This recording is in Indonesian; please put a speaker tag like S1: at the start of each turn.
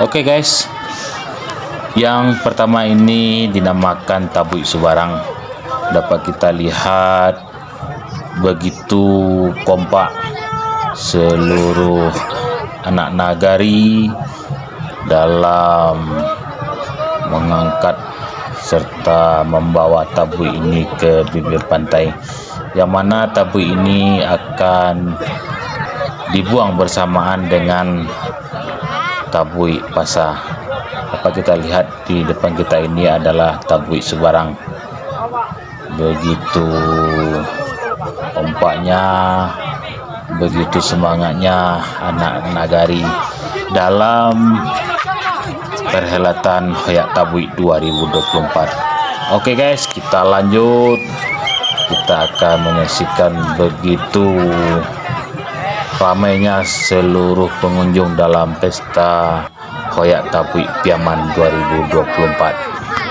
S1: Oke guys, yang pertama ini dinamakan Tabui Subarang. Dapat kita lihat begitu kompak seluruh anak nagari dalam mengangkat serta membawa tabui ini ke bibir pantai, yang mana tabui ini akan dibuang bersamaan dengan tabui pasar. Apa kita lihat di depan kita ini adalah Tabui Subarang. Begitu ompaknya, begitu semangatnya anak nagari dalam perhelatan Hoyak Tabui 2024. Oke guys, kita lanjut. Kita akan menyaksikan begitu ramainya seluruh pengunjung dalam pesta Hoyak Tabui Piaman 2024.